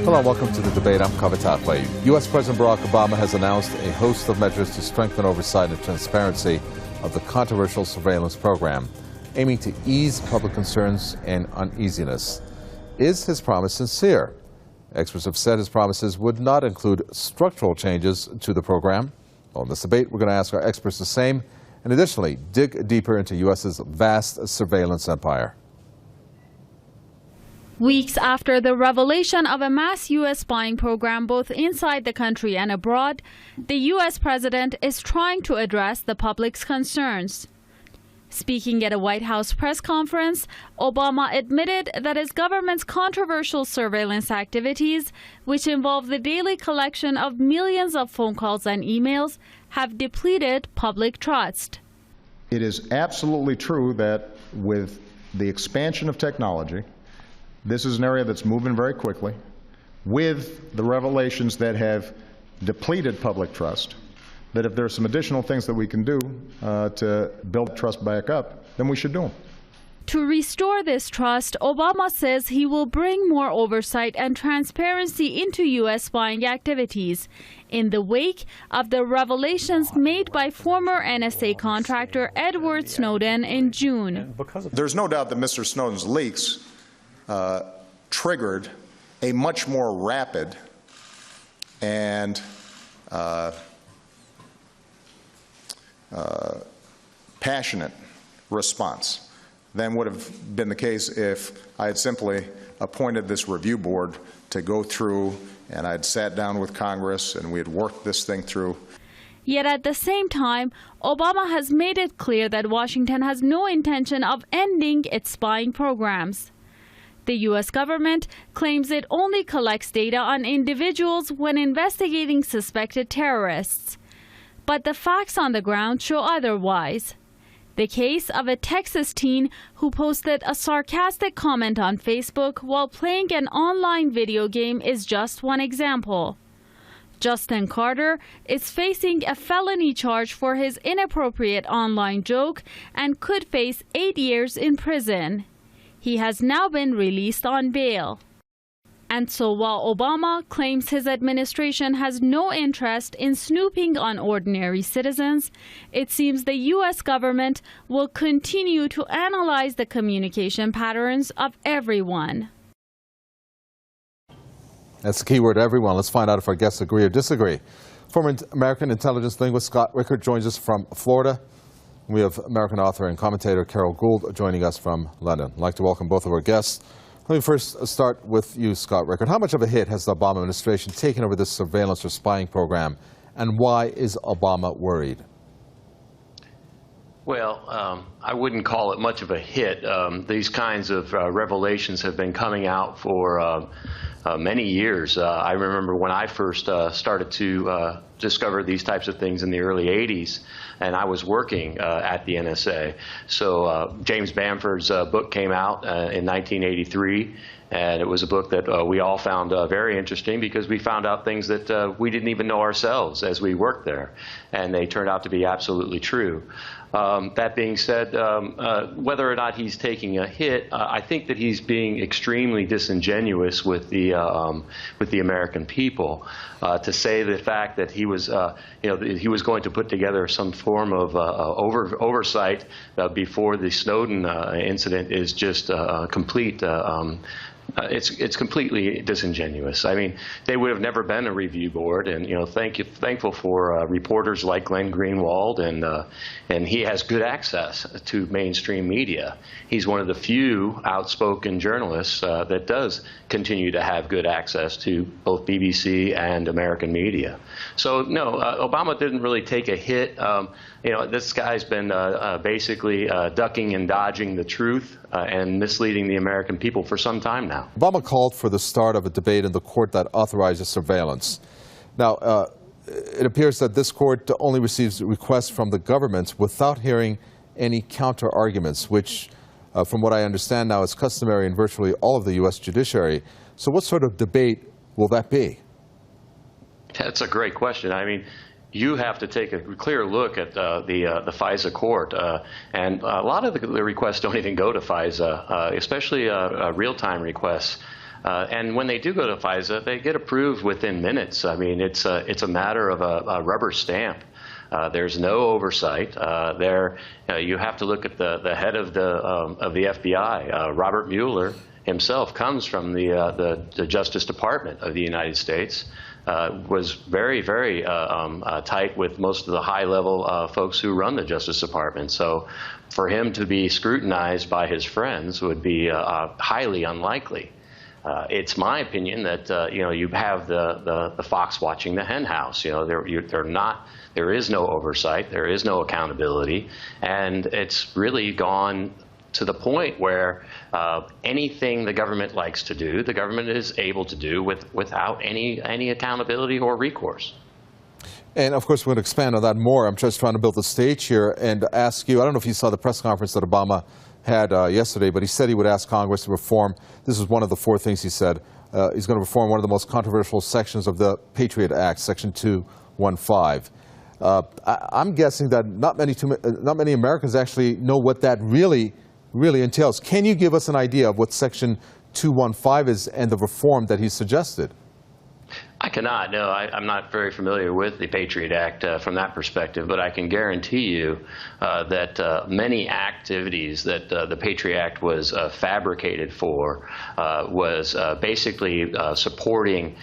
Hello and welcome to the debate. I'm Kavitatley. U.S. President Barack Obama has announced a host of measures to strengthen oversight and transparency of the controversial surveillance program, aiming to ease public concerns and uneasiness. Is his promise sincere? Experts have said his promises would not include structural changes to the program. Well, in this debate, we're going to ask our experts the same, and additionally, dig deeper into U.S.'s vast surveillance empire. Weeks after the revelation of a mass U.S. spying program both inside the country and abroad, the U.S. president is trying to address the public's concerns. Speaking at a White House press conference, Obama admitted that his government's controversial surveillance activities, which involve the daily collection of millions of phone calls and emails, have depleted public trust. It is absolutely true that with the expansion of technology, this is an area that's moving very quickly. With the revelations that have depleted public trust, that if there are some additional things that we can do to build trust back up, then we should do them. To restore this trust, Obama says he will bring more oversight and transparency into U.S. spying activities in the wake of the revelations made by former NSA contractor Edward Snowden in June. There's no doubt that Mr. Snowden's leaks triggered a much more rapid and passionate response than would have been the case if I had simply appointed this review board to go through and I'd sat down with Congress and we had worked this thing through. Yet at the same time, Obama has made it clear that Washington has no intention of ending its spying programs. The U.S. government claims it only collects data on individuals when investigating suspected terrorists. But the facts on the ground show otherwise. The case of a Texas teen who posted a sarcastic comment on Facebook while playing an online video game is just one example. Justin Carter is facing a felony charge for his inappropriate online joke and could face 8 years in prison. He has now been released on bail. And so while Obama claims his administration has no interest in snooping on ordinary citizens, it seems the U.S. government will continue to analyze the communication patterns of everyone. That's the key word, everyone. Let's find out if our guests agree or disagree. Former American intelligence linguist Scott Rickard joins us from Florida. We have American author and commentator Carol Gould joining us from London. I'd like to welcome both of our guests. Let me first start with you, Scott Rickard. How much of a hit has the Obama administration taken over this surveillance or spying program, and why is Obama worried? Well, I wouldn't call it much of a hit. These kinds of revelations have been coming out for many years. I remember when I first started to discover these types of things in the early 80s, and I was working at the NSA. So James Bamford's book came out in 1983, and it was a book that we all found very interesting because we found out things that we didn't even know ourselves as we worked there, and they turned out to be absolutely true. That being said, whether or not he's taking a hit, I think that he's being extremely disingenuous with the American people. To say the fact that he was, he was going to put together some form of oversight before the Snowden incident is just complete. It's completely disingenuous. I mean, they would have never been a review board, and thankful for reporters like Glenn Greenwald, and he has good access to mainstream media. He's one of the few outspoken journalists that does continue to have good access to both BBC and American media. So no, Obama didn't really take a hit. This guy's been basically ducking and dodging the truth and misleading the American people for some time now. Obama called for the start of a debate in the court that authorizes surveillance. Now, it appears that this court only receives requests from the government without hearing any counter-arguments, which, from what I understand now, is customary in virtually all of the U.S. judiciary. So what sort of debate will that be? That's a great question. I mean, you have to take a clear look at the FISA court, and a lot of the requests don't even go to FISA, especially real-time requests. And when they do go to FISA, they get approved within minutes. I mean, it's a matter of a rubber stamp. There's no oversight. You have to look at the head of the FBI. Robert Mueller himself comes from the Justice Department of the United States. Was very, very tight with most of the high-level folks who run the Justice Department. So for him to be scrutinized by his friends would be highly unlikely. It's my opinion that you have the fox watching the hen house. There is no oversight, there is no accountability, and it's really gone to the point where anything the government likes to do, the government is able to do without any accountability or recourse. And of course, we're going to expand on that more. I'm just trying to build the stage here and ask you, I don't know if you saw the press conference that Obama had yesterday, but he said he would ask Congress to reform. This is one of the 4 things he said. He's going to reform one of the most controversial sections of the Patriot Act, Section 215. I'm guessing that not many Americans actually know what that really entails. Can you give us an idea of what Section 215 is and the reform that he suggested? I cannot. No, I'm not very familiar with the Patriot Act from that perspective, but I can guarantee you that many activities that the Patriot Act was fabricated for was basically supporting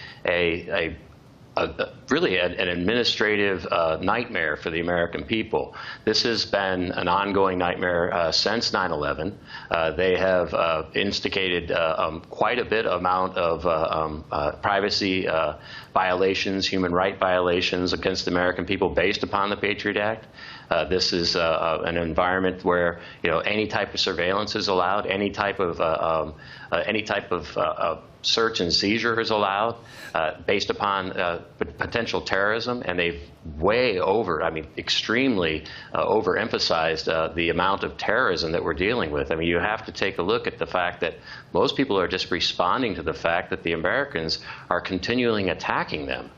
really an administrative nightmare for the American people. This has been an ongoing nightmare since 9/11. They have instigated quite a bit amount of privacy violations, human right violations against the American people based upon the Patriot Act. This is an environment where any type of surveillance is allowed, any type of search and seizure is allowed based upon potential terrorism, and they've extremely overemphasized the amount of terrorism that we're dealing with. I mean, you have to take a look at the fact that most people are just responding to the fact that the Americans are continually attacking them.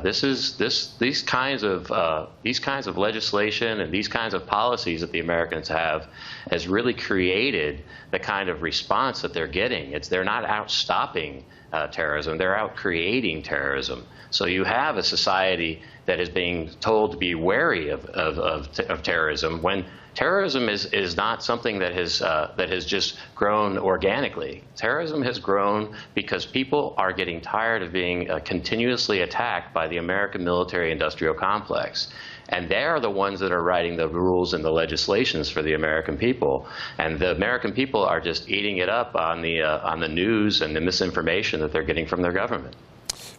These kinds of legislation and these kinds of policies that the Americans have has really created the kind of response that they're getting. They're not out stopping terrorism, they're out creating terrorism. So you have a society that is being told to be wary of terrorism when terrorism is not something that has just grown organically. Terrorism has grown because people are getting tired of being continuously attacked by the American military-industrial complex. And they are the ones that are writing the rules and the legislations for the American people. And the American people are just eating it up on the news and the misinformation that they're getting from their government.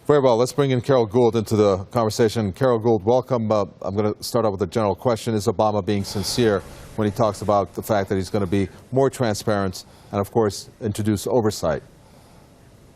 Very well. Let's bring in Carol Gould into the conversation. Carol Gould, welcome. I'm going to start out with a general question. Is Obama being sincere when he talks about the fact that he's going to be more transparent and, of course, introduce oversight?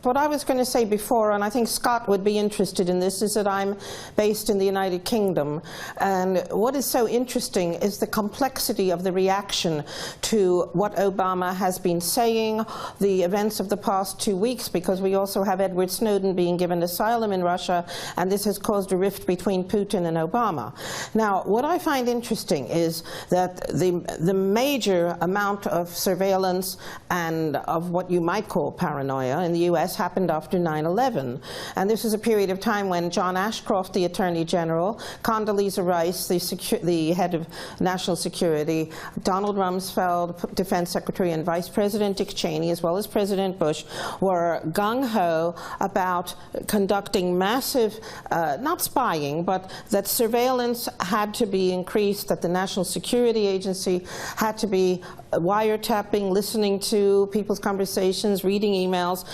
What I was going to say before, and I think Scott would be interested in this, is that I'm based in the United Kingdom. And what is so interesting is the complexity of the reaction to what Obama has been saying, the events of the past 2 weeks, because we also have Edward Snowden being given asylum in Russia, and this has caused a rift between Putin and Obama. Now, what I find interesting is that the major amount of surveillance and of what you might call paranoia in the U.S. happened after 9/11. And this is a period of time when John Ashcroft, the Attorney General, Condoleezza Rice, the head of National Security, Donald Rumsfeld, Defense Secretary, and Vice President Dick Cheney, as well as President Bush, were gung-ho about conducting massive, not spying, but that surveillance had to be increased, that the National Security Agency had to be wiretapping, listening to people's conversations, reading emails,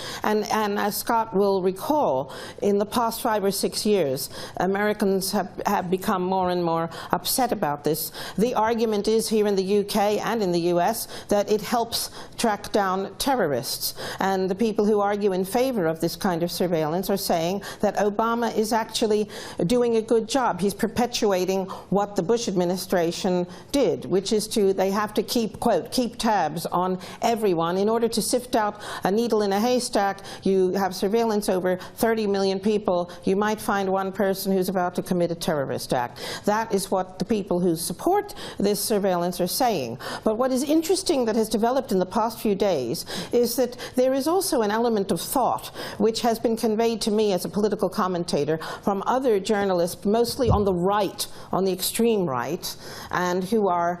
and as Scott will recall, in the past 5 or 6 years, Americans have become more and more upset about this. The argument is here in the UK and in the US that it helps track down terrorists, and the people who argue in favor of this kind of surveillance are saying that Obama is actually doing a good job. He's perpetuating what the Bush administration did, which is they have to keep, quote, keep tabs on everyone. In order to sift out a needle in a haystack, you have surveillance over 30 million people. You might find one person who's about to commit a terrorist act. That is what the people who support this surveillance are saying. But what is interesting that has developed in the past few days is that there is also an element of thought which has been conveyed to me as a political commentator from other journalists, mostly on the right, on the extreme right, and who have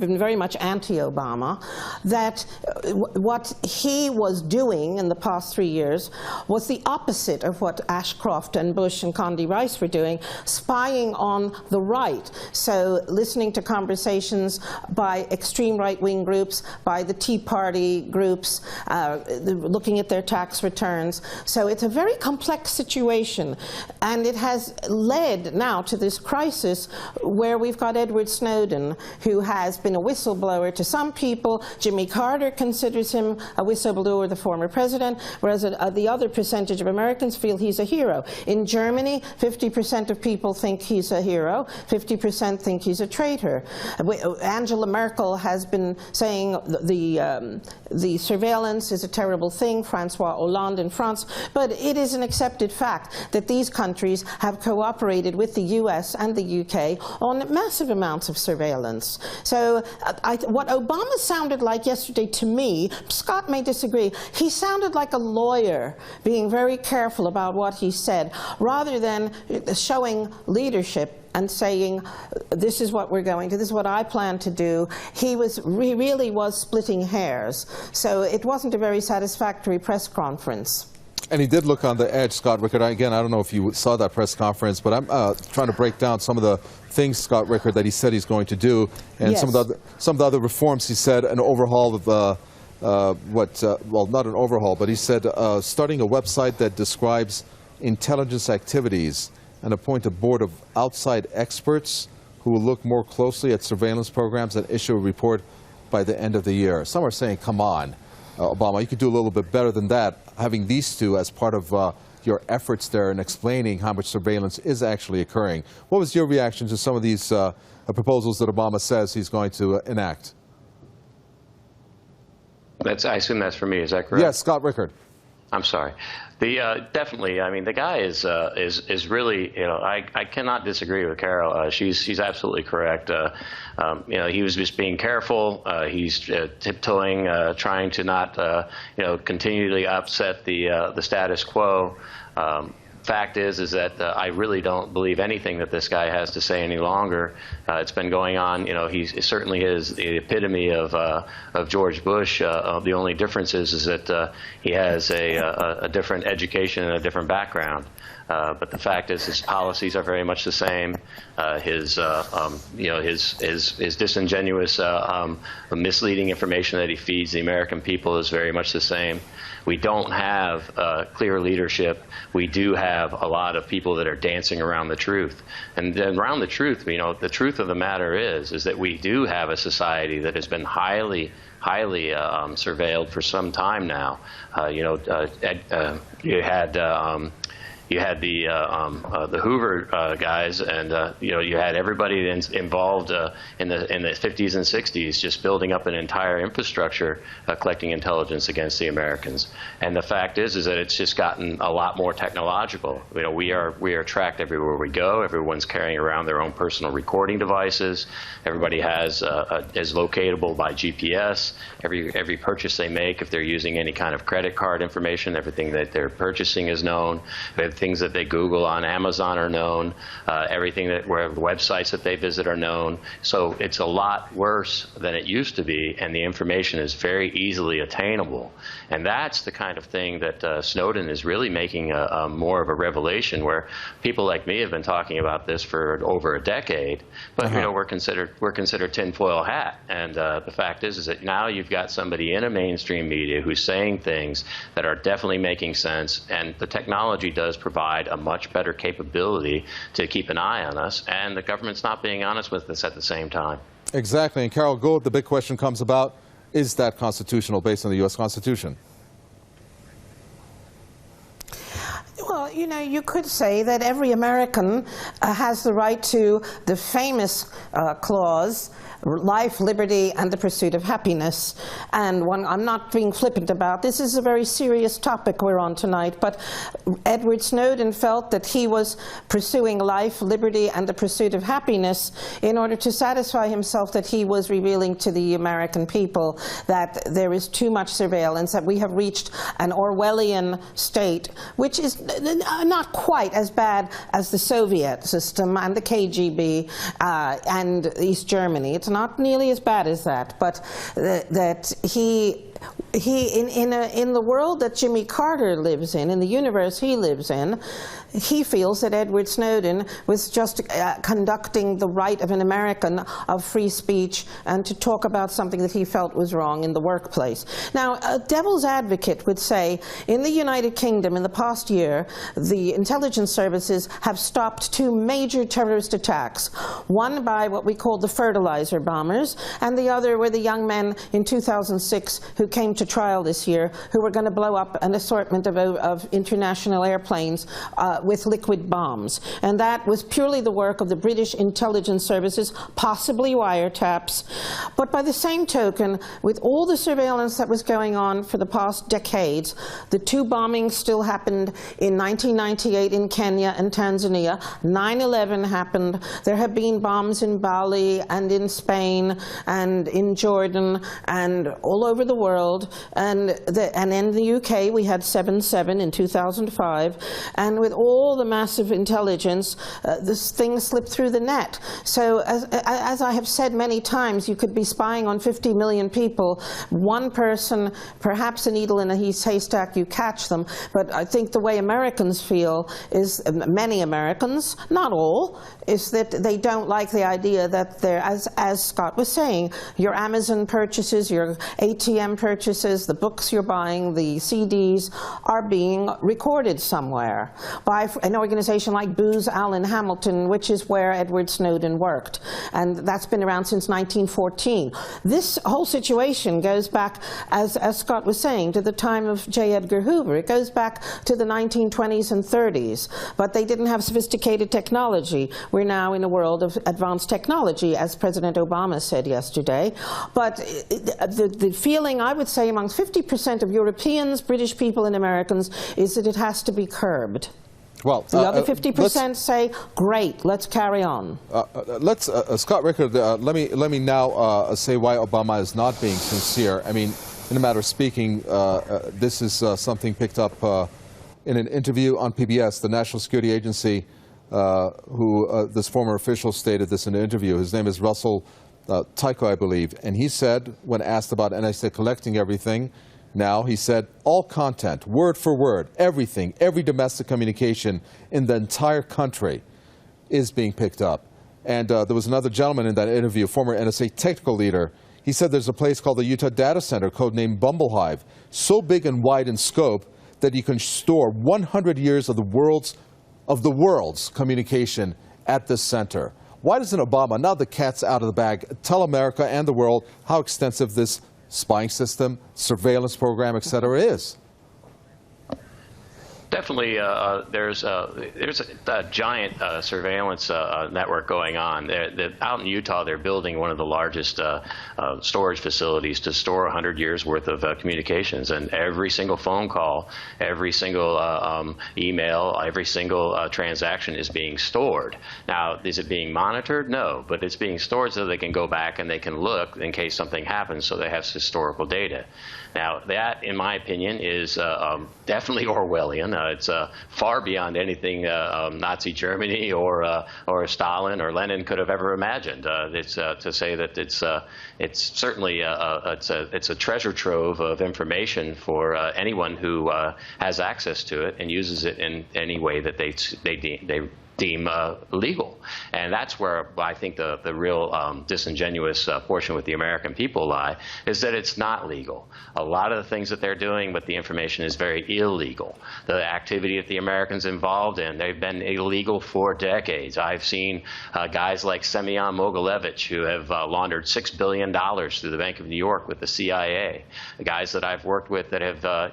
been very much anti-Obama, that what he was doing in the past 3 years was the opposite of what Ashcroft and Bush and Condi Rice were doing, spying on the right. So listening to conversations by extreme right-wing groups, by the Tea Party groups, looking at their tax returns. So it's a very complex situation, and it has led now to this crisis where we've got Edward Snowden, who has been a whistleblower to some people. Jimmy Carter considers him a whistleblower, the former president, whereas the other percentage of Americans feel he's a hero. In Germany, 50% of people think he's a hero, 50% think he's a traitor. Angela Merkel has been saying the surveillance is a terrible thing, Francois Hollande in France, but it is an accepted fact that these countries have cooperated with the US and the UK on massive amounts of surveillance. So what Obama sounded like yesterday to me, Scott may disagree, he sounded like a lawyer being very careful about what he said, rather than showing leadership and saying, this is what we're going to, this is what I plan to do. He really was splitting hairs. So it wasn't a very satisfactory press conference. And he did look on the edge, Scott Rickard. Again, I don't know if you saw that press conference, but I'm trying to break down some of the things, Scott Rickard, that he said he's going to do, and yes, some of the other reforms. He said an overhaul of well, not an overhaul, but he said starting a website that describes intelligence activities and appoint a board of outside experts who will look more closely at surveillance programs and issue a report by the end of the year. Some are saying, come on, Obama, you could do a little bit better than that, having these two as part of your efforts there and explaining how much surveillance is actually occurring. What was your reaction to some of these proposals that Obama says he's going to enact? I assume that's for me, is that correct? Yes, Scott Rickard. I'm sorry. Definitely. I mean, the guy is really, you know, I cannot disagree with Carol. She's absolutely correct. You know, he was just being careful. He's tiptoeing, trying to not, you know, continually upset the status quo. Fact is that I really don't believe anything that this guy has to say any longer. It's been going on. You know, he certainly is the epitome of George Bush. The only difference is that he has a different education and a different background. But the fact is, his policies are very much the same. His disingenuous, misleading information that he feeds the American people is very much the same. We don't have clear leadership. We do have a lot of people that are dancing around the truth. And then around the truth, you know, the truth of the matter is that we do have a society that has been highly surveilled for some time now. You know, you had the Hoover guys, and you know, you had everybody involved in the 50s and 60s, just building up an entire infrastructure, collecting intelligence against the Americans. And the fact is that it's just gotten a lot more technological. You know, we are tracked everywhere we go. Everyone's carrying around their own personal recording devices. Everybody is locatable by GPS. Every purchase they make, if they're using any kind of credit card information, everything that they're purchasing is known. Things that they Google on Amazon are known. Everything where the websites that they visit are known. So it's a lot worse than it used to be, and the information is very easily attainable. And that's the kind of thing that Snowden is really making more of a revelation, where people like me have been talking about this for over a decade. But you know, we're considered tinfoil hat. And the fact is that now you've got somebody in a mainstream media who's saying things that are definitely making sense, and the technology does provide a much better capability to keep an eye on us, and the government's not being honest with us at the same time. Exactly. And Carol Gould, the big question comes about, is that constitutional based on the U.S. Constitution? Well, you know, you could say that every American has the right to the famous clause life, liberty, and the pursuit of happiness. And I'm not being flippant about this. This is a very serious topic we're on tonight, but Edward Snowden felt that he was pursuing life, liberty, and the pursuit of happiness in order to satisfy himself that he was revealing to the American people that there is too much surveillance, that we have reached an Orwellian state, which is not quite as bad as the Soviet system and the KGB and East Germany. It's not nearly as bad as that, but that in the world that Jimmy Carter lives in the universe he lives in, he feels that Edward Snowden was just conducting the right of an American of free speech and to talk about something that he felt was wrong in the workplace. Now, a devil's advocate would say, in the United Kingdom in the past year, the intelligence services have stopped 2 major terrorist attacks, one by what we call the fertilizer bombers, and the other were the young men in 2006 who came to trial this year, who were going to blow up an assortment of international airplanes with liquid bombs. And that was purely the work of the British intelligence services, possibly wiretaps. But by the same token, with all the surveillance that was going on for the past decades, the 2 bombings still happened in 1998 in Kenya and Tanzania. 9/11 happened. There have been bombs in Bali and in Spain and in Jordan and all over the world. And in the UK, we had 7/7 in 2005. And with all the massive intelligence, this thing slipped through the net. So as I have said many times, you could be spying on 50 million people. One person, perhaps a needle in a haystack, you catch them. But I think the way Americans feel is, many Americans, not all, is that they don't like the idea that they're, as Scott was saying, your Amazon purchases, your ATM purchases, the books you're buying, the CDs are being recorded somewhere by an organization like Booz Allen Hamilton, which is where Edward Snowden worked. And that's been around since 1914. This whole situation goes back, as Scott was saying, to the time of J. Edgar Hoover. It goes back to the 1920s and 30s. But they didn't have sophisticated technology. We're now in a world of advanced technology, as President Obama said yesterday. But the feeling, I would say, among 50% of Europeans, British people, and Americans is that it has to be curbed. Well, the other 50% say, great, let's carry on. Scott Rickard, let me now say why Obama is not being sincere. I mean, in a matter of speaking, this is something picked up in an interview on PBS, the National Security Agency, this former official stated this in an interview. His name is Russell Tycho, I believe, and he said, when asked about NSA collecting everything, now he said, all content, word for word, everything, every domestic communication in the entire country is being picked up. And there was another gentleman in that interview, former NSA technical leader. He said there's a place called the Utah Data Center, codenamed Bumblehive, so big and wide in scope that you can store 100 years of the world's communication at this center. Why doesn't Obama, now the cat's out of the bag, tell America and the world how extensive this spying system, surveillance program, et cetera, is? Definitely, there's a giant surveillance network going on. Out in Utah, they're building one of the largest storage facilities to store 100 years worth of communications. And every single phone call, every single email, every single transaction is being stored. Now, is it being monitored? No, but it's being stored so they can go back and they can look in case something happens, so they have historical data. Now, that, in my opinion, is definitely Orwellian. It's far beyond anything Nazi Germany or Stalin or Lenin could have ever imagined. It's to say that it's certainly it's a treasure trove of information for anyone who has access to it and uses it in any way that they deem legal. And that's where I think the real disingenuous portion with the American people lie, is that it's not legal. A lot of the things that they're doing with the information is very illegal. The activity that the Americans involved in, they've been illegal for decades. I've seen guys like Semyon Mogilevich who have laundered $6 billion through the Bank of New York with the CIA. The guys that I've worked with that have,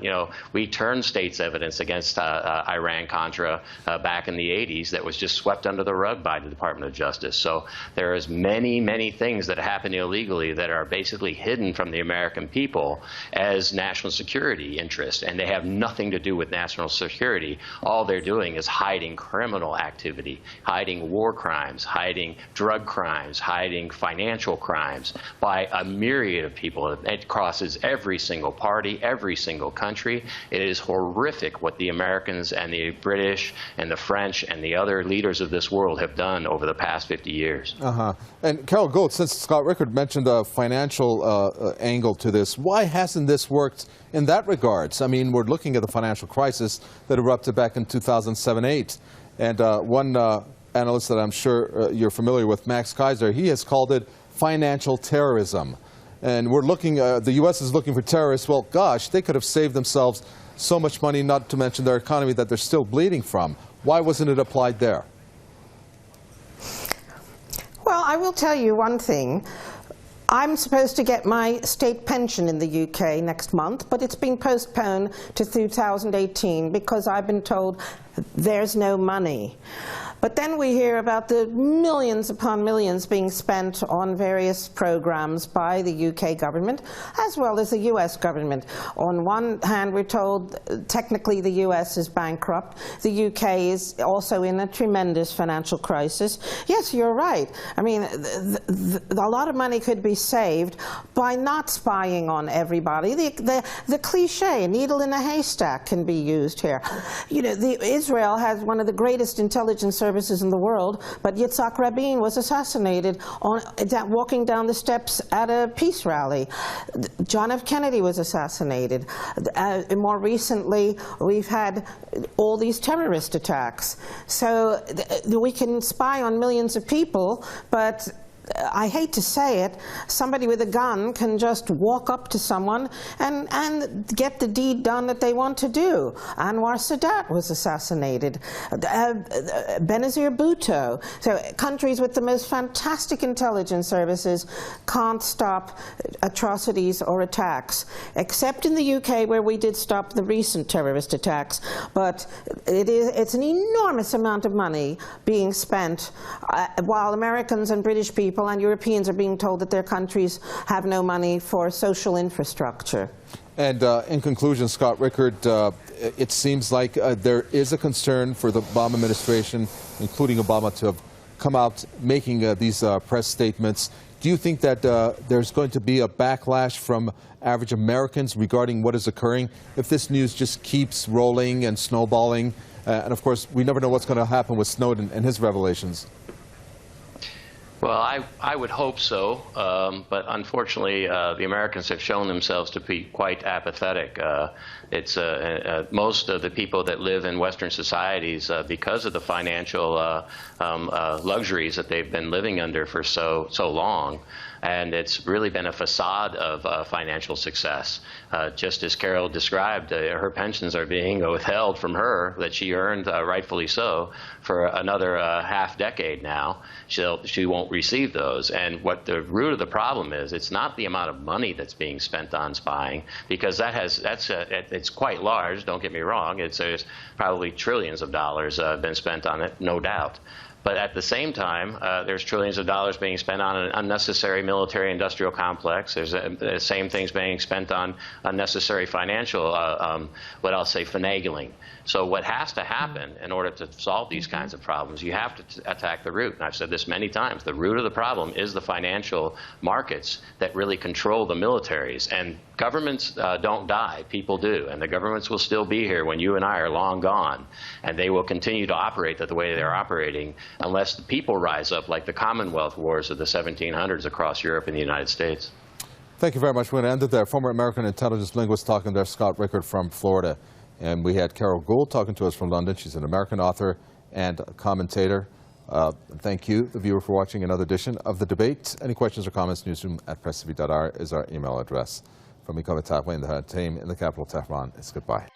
we turned state's evidence against Iran-Contra back in the 80s that was was just swept under the rug by the Department of Justice. So there is many, many things that happen illegally that are basically hidden from the American people as national security interests, and they have nothing to do with national security. All they're doing is hiding criminal activity, hiding war crimes, hiding drug crimes, hiding financial crimes by a myriad of people. It crosses every single party, every single country. It is horrific what the Americans and the British and the French and the other leaders of this world have done over the past 50 years. And Carol Gould, since Scott Rickard mentioned a financial angle to this, why hasn't this worked in that regards? I mean, we're looking at the financial crisis that erupted back in 2007-8. And one analyst that I'm sure you're familiar with, Max Kaiser, he has called it financial terrorism. And we're looking, the U.S. is looking for terrorists. Well, gosh, they could have saved themselves so much money, not to mention their economy that they're still bleeding from. Why wasn't it applied there? Well, I will tell you one thing. I'm supposed to get my state pension in the UK next month, but it's been postponed to 2018 because I've been told there's no money. But then we hear about the millions upon millions being spent on various programs by the UK government as well as the US government. On one hand, we're told technically the US is bankrupt. The UK is also in a tremendous financial crisis. Yes, you're right. I mean, a lot of money could be saved by not spying on everybody. The cliche, needle in a haystack, can be used here. You know, Israel has one of the greatest intelligence services in the world, but Yitzhak Rabin was assassinated walking down the steps at a peace rally. John F. Kennedy was assassinated. More recently, we've had all these terrorist attacks. So we can spy on millions of people, but I hate to say it, somebody with a gun can just walk up to someone and get the deed done that they want to do. Anwar Sadat was assassinated. Benazir Bhutto. So countries with the most fantastic intelligence services can't stop atrocities or attacks, except in the UK where we did stop the recent terrorist attacks. But it's an enormous amount of money being spent while Americans and British people and Europeans are being told that their countries have no money for social infrastructure. And in conclusion, Scott Rickard, it seems like there is a concern for the Obama administration, including Obama, to have come out making these press statements. Do you think that there's going to be a backlash from average Americans regarding what is occurring if this news just keeps rolling and snowballing? And of course, we never know what's going to happen with Snowden and his revelations. Well, I would hope so, but unfortunately, the Americans have shown themselves to be quite apathetic. Most of the people that live in Western societies, because of the financial luxuries that they've been living under for so long, and it's really been a facade of financial success. Just as Carol described, her pensions are being withheld from her that she earned, rightfully so, for another half-decade now. She won't receive those. And what the root of the problem is, it's not the amount of money that's being spent on spying, because it's quite large, don't get me wrong. There's probably trillions of dollars been spent on it, no doubt. But at the same time, there's trillions of dollars being spent on an unnecessary military-industrial complex. There's the same things being spent on unnecessary financial, what I'll say, finagling. So what has to happen in order to solve these kinds of problems, you have to attack the root. And I've said this many times. The root of the problem is the financial markets that really control the militaries. And governments don't die. People do. And the governments will still be here when you and I are long gone. And they will continue to operate the way they're operating unless the people rise up like the Commonwealth Wars of the 1700s across Europe and the United States. Thank you very much. We're going to end it there. Former American intelligence linguist talking there, Scott Rickard from Florida. And we had Carol Gould talking to us from London. She's an American author and a commentator. Thank you, the viewer, for watching another edition of The Debate. Any questions or comments, newsroom@presstv.r is our email address. From me, commentator in the team in the capital, Tehran, it's goodbye.